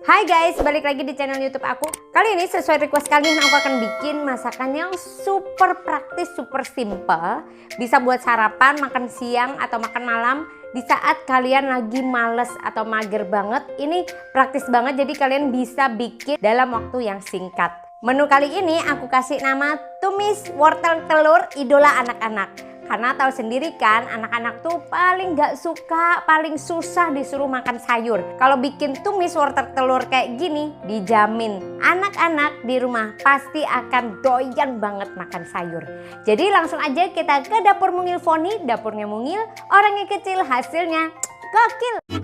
Hai guys, balik lagi di channel YouTube aku. Kali ini sesuai request kalian, aku akan bikin masakan yang super praktis, super simple. Bisa buat sarapan, makan siang, atau makan malam. Di saat kalian lagi males atau mager banget, ini praktis banget. Jadi kalian bisa bikin dalam waktu yang singkat. Menu kali ini aku kasih nama tumis wortel telur idola anak-anak. Karena tahu sendiri kan, anak-anak tuh paling gak suka, paling susah disuruh makan sayur. Kalau bikin tumis wortel telur kayak gini, dijamin anak-anak di rumah pasti akan doyan banget makan sayur. Jadi langsung aja kita ke dapur Mungil Foni. Dapurnya Mungil, orangnya kecil, hasilnya gokil.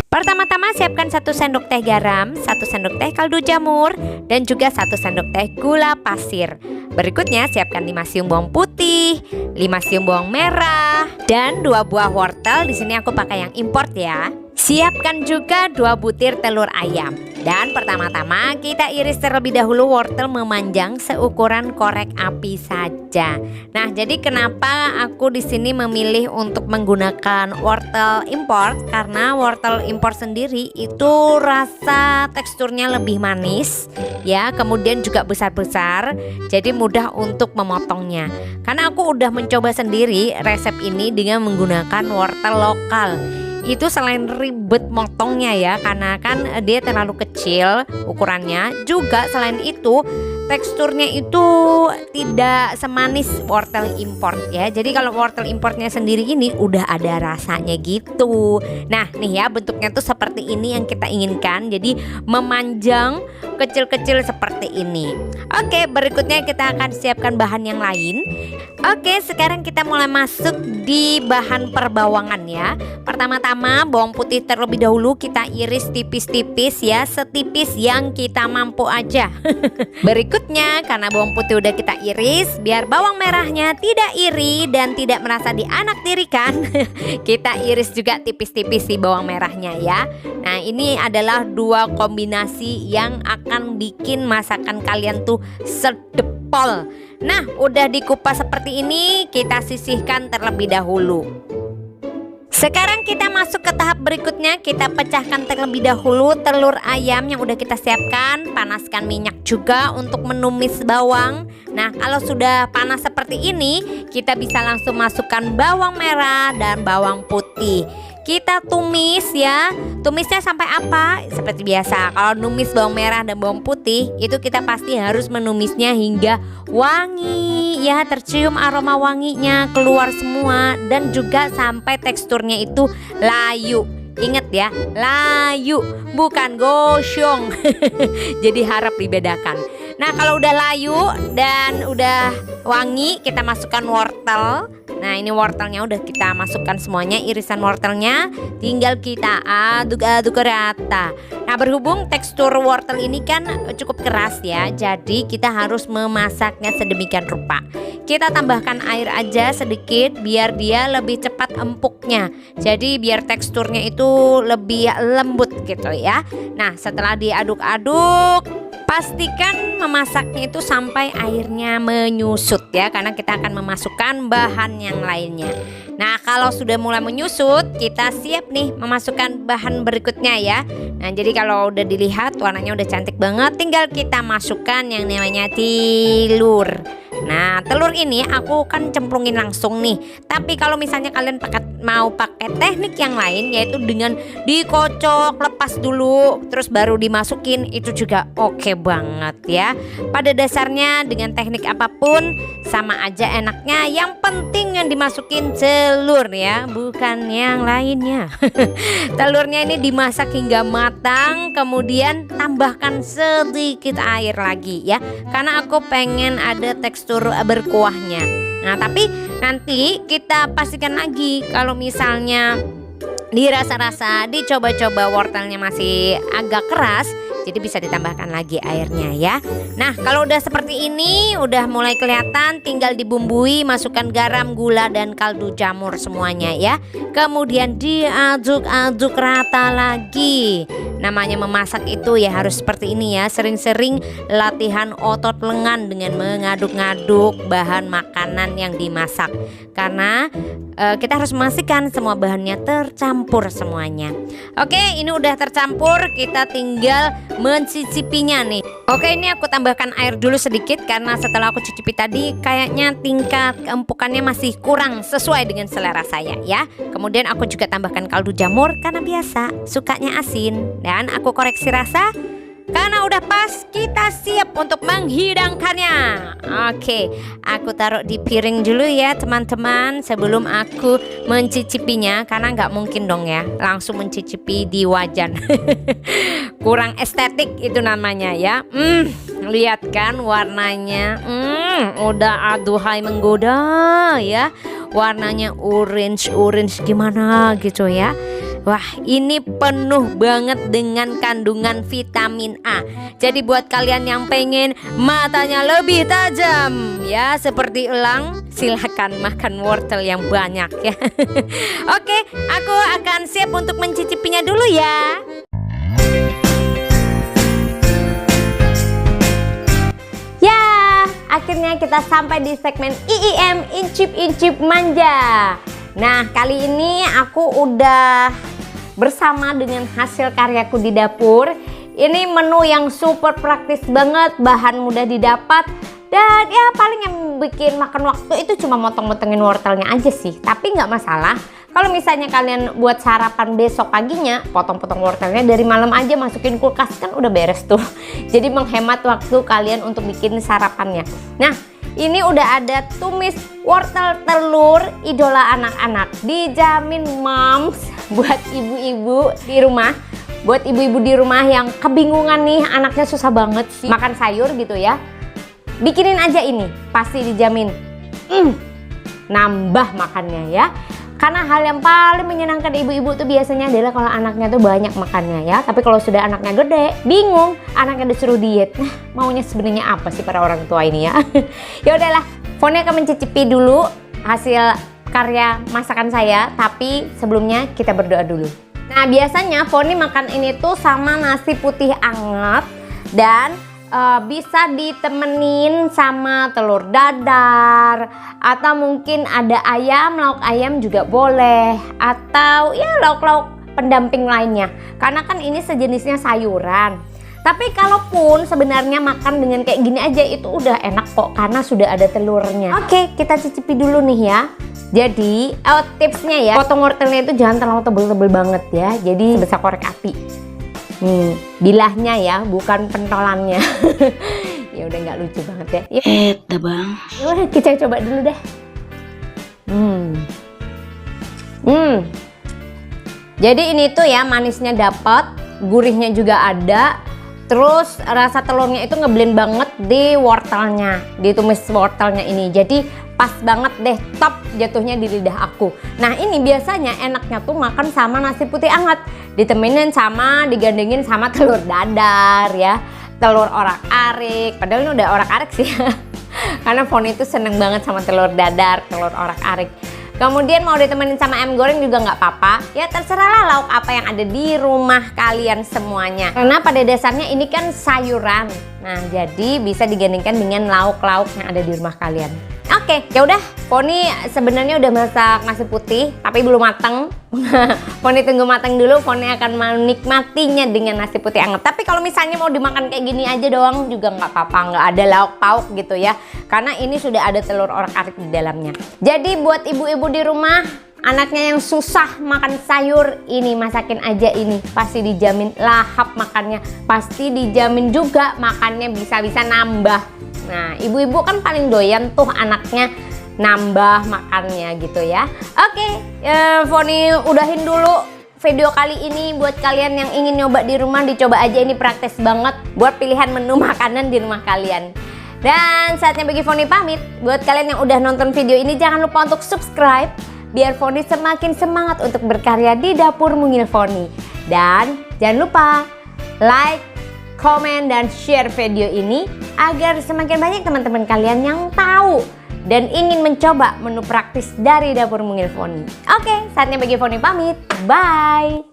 Pertama-tama siapkan 1 sendok teh garam, 1 sendok teh kaldu jamur, dan juga 1 sendok teh gula pasir. Berikutnya siapkan 5 siung bawang putih, 5 siung bawang merah, dan 2 buah wortel. Di sini aku pakai yang import ya. Siapkan juga 2 butir telur ayam. Dan pertama-tama kita iris terlebih dahulu wortel memanjang seukuran korek api saja. Nah, jadi kenapa aku di sini memilih untuk menggunakan wortel impor? Karena wortel impor sendiri itu rasa teksturnya lebih manis ya, kemudian juga besar-besar. Jadi mudah untuk memotongnya. Karena aku udah mencoba sendiri resep ini dengan menggunakan wortel lokal. Itu selain ribet motongnya ya, karena kan dia terlalu kecil ukurannya, juga selain itu teksturnya itu tidak semanis wortel import ya. Jadi kalau wortel importnya sendiri ini udah ada rasanya gitu. Nah nih ya, bentuknya tuh seperti ini yang kita inginkan. Jadi memanjang kecil-kecil seperti ini. Oke, berikutnya kita akan siapkan bahan yang lain. Oke, sekarang kita mulai masuk di bahan perbawangan ya. Pertama-tama bawang putih terlebih dahulu kita iris tipis-tipis ya, setipis yang kita mampu aja. Berikutnya karena bawang putih udah kita iris, biar bawang merahnya tidak iri dan tidak merasa dianaktirikan, kita iris juga tipis-tipis si bawang merahnya ya. Nah, ini adalah 2 kombinasi yang akan bikin masakan kalian tuh sedepol. Nah, udah dikupas seperti ini, kita sisihkan terlebih dahulu. Sekarang kita masuk ke tahap berikutnya. Kita pecahkan terlebih dahulu telur ayam yang udah kita siapkan. Panaskan minyak juga untuk menumis bawang. Nah, kalau sudah panas seperti ini, kita bisa langsung masukkan bawang merah dan bawang putih. Kita tumis ya. Tumisnya sampai apa? Seperti biasa, kalau numis bawang merah dan bawang putih, itu kita pasti harus menumisnya hingga wangi ya, tercium aroma wanginya keluar semua, dan juga sampai teksturnya itu layu. Ingat ya, layu, bukan gosyong. Jadi harap dibedakan. Nah, kalau udah layu dan udah wangi, kita masukkan wortel. Nah, ini wortelnya udah kita masukkan semuanya, irisan wortelnya tinggal kita aduk-aduk rata. Nah, berhubung tekstur wortel ini kan cukup keras ya, jadi kita harus memasaknya sedemikian rupa. Kita tambahkan air aja sedikit biar dia lebih cepat empuknya. Jadi biar teksturnya itu lebih lembut gitu ya. Nah, setelah diaduk-aduk, pastikan memasaknya itu sampai airnya menyusut ya, karena kita akan memasukkan bahan yang lainnya. Nah, kalau sudah mulai menyusut, kita siap nih memasukkan bahan berikutnya ya. Nah, jadi kalau udah dilihat warnanya udah cantik banget, tinggal kita masukkan yang namanya telur. Nah, telur ini aku kan cemplungin langsung nih. Tapi kalau misalnya kalian mau pakai teknik yang lain, yaitu dengan dikocok lepas dulu terus baru dimasukin, itu juga oke banget ya. Pada dasarnya dengan teknik apapun sama aja enaknya. Yang penting yang dimasukin telur ya, bukan yang lainnya. Telurnya ini dimasak hingga matang, kemudian tambahkan sedikit air lagi ya, karena aku pengen ada tekstur berkuahnya. Nah, tapi nanti kita pastikan lagi kalau misalnya dirasa-rasa, dicoba-coba wortelnya masih agak keras, jadi bisa ditambahkan lagi airnya ya. Nah, kalau udah seperti ini, udah mulai kelihatan, tinggal dibumbui, masukkan garam, gula, dan kaldu jamur semuanya ya. Kemudian diaduk-aduk rata lagi. Namanya memasak itu ya harus seperti ini ya, sering-sering latihan otot lengan dengan mengaduk-ngaduk bahan makanan yang dimasak. Karena kita harus memastikan semua bahannya tercampur semuanya. Oke, ini udah tercampur, kita tinggal mencicipinya nih. Oke, ini aku tambahkan air dulu sedikit karena setelah aku cicipi tadi kayaknya tingkat keempukannya masih kurang sesuai dengan selera saya ya. Kemudian aku juga tambahkan kaldu jamur karena biasa sukanya asin. Dan aku koreksi rasa karena udah pas, kita siap untuk menghidangkannya. Oke, aku taruh di piring dulu ya teman-teman sebelum aku mencicipinya. Karena nggak mungkin dong ya langsung mencicipi di wajan. Kurang estetik itu namanya ya. Lihat kan warnanya, udah aduhai menggoda ya. Warnanya orange gimana gitu ya. Wah, ini penuh banget dengan kandungan vitamin A. Jadi buat kalian yang pengen matanya lebih tajam ya seperti elang, silakan makan wortel yang banyak ya. Oke, aku akan siap untuk mencicipinya dulu ya. Ya, akhirnya kita sampai di segmen IIM, Incip-Incip Manja. Nah, kali ini aku udah bersama dengan hasil karyaku di dapur. Ini menu yang super praktis banget, bahan mudah didapat. Dan ya paling yang bikin makan waktu itu cuma motong-motongin wortelnya aja sih. Tapi nggak masalah. Kalau misalnya kalian buat sarapan besok paginya, potong-potong wortelnya dari malam aja masukin kulkas, kan udah beres tuh. Jadi menghemat waktu kalian untuk bikin sarapannya. Nah, ini udah ada tumis wortel telur idola anak-anak. Dijamin moms buat ibu-ibu di rumah. Buat ibu-ibu di rumah yang kebingungan nih, anaknya susah banget sih makan sayur gitu ya. Bikinin aja ini, pasti dijamin nambah makannya ya. Karena hal yang paling menyenangkan ibu-ibu tuh biasanya adalah kalau anaknya tuh banyak makannya ya. Tapi kalau sudah anaknya gede, bingung, anaknya disuruh diet. Nah, maunya sebenarnya apa sih para orang tua ini ya? Ya udahlah, Foni akan mencicipi dulu hasil karya masakan saya. Tapi sebelumnya kita berdoa dulu. Nah, biasanya Foni makan ini tuh sama nasi putih anget dan bisa ditemenin sama telur dadar atau mungkin ada ayam, lauk ayam juga boleh, atau ya lauk-lauk pendamping lainnya karena kan ini sejenisnya sayuran. Tapi kalaupun sebenarnya makan dengan kayak gini aja itu udah enak kok karena sudah ada telurnya. Oke, kita cicipi dulu nih ya. Jadi tipsnya ya, potong wortelnya itu jangan terlalu tebel-tebel banget ya, jadi sebesar korek api. Bilahnya ya, bukan pentolannya. Ya udah nggak lucu banget ya. Bang. Ya udah kita coba dulu deh. Jadi ini tuh ya manisnya dapat, gurihnya juga ada. Terus rasa telurnya itu ngeblend banget di wortelnya, ditumis wortelnya ini. Jadi pas banget deh, top jatuhnya di lidah aku. Nah ini biasanya enaknya tuh makan sama nasi putih anget, ditemenin sama, digandengin sama telur dadar ya, telur orak-arik. Padahal ini udah orak-arik sih karena Foni itu seneng banget sama telur dadar, telur orak-arik. Kemudian mau ditemenin sama ayam goreng juga nggak apa-apa. Ya terserahlah lauk apa yang ada di rumah kalian semuanya. Karena pada dasarnya ini kan sayuran. Nah jadi bisa digandingkan dengan lauk-lauk yang ada di rumah kalian. Oke, ya udah. Foni sebenarnya udah masak nasi putih, tapi belum mateng. Foni tunggu mateng dulu. Foni akan menikmatinya dengan nasi putih anget. Tapi kalau misalnya mau dimakan kayak gini aja doang juga nggak apa-apa, nggak ada lauk pauk gitu ya. Karena ini sudah ada telur orak-arik di dalamnya. Jadi buat ibu-ibu di rumah, anaknya yang susah makan sayur, ini masakin aja ini. Pasti dijamin lahap makannya. Pasti dijamin juga makannya bisa-bisa nambah. Nah, ibu-ibu kan paling doyan tuh anaknya nambah makannya gitu ya. Oke, Foni udahin dulu video kali ini. Buat kalian yang ingin nyoba di rumah, dicoba aja, ini praktis banget buat pilihan menu makanan di rumah kalian. Dan saatnya bagi Foni pamit. Buat kalian yang udah nonton video ini, jangan lupa untuk subscribe biar Foni semakin semangat untuk berkarya di Dapur Mungil Foni. Dan jangan lupa like, komen, dan share video ini agar semakin banyak teman-teman kalian yang tahu dan ingin mencoba menu praktis dari Dapur Mungil Foni. Oke, saatnya bagi Foni pamit. Bye!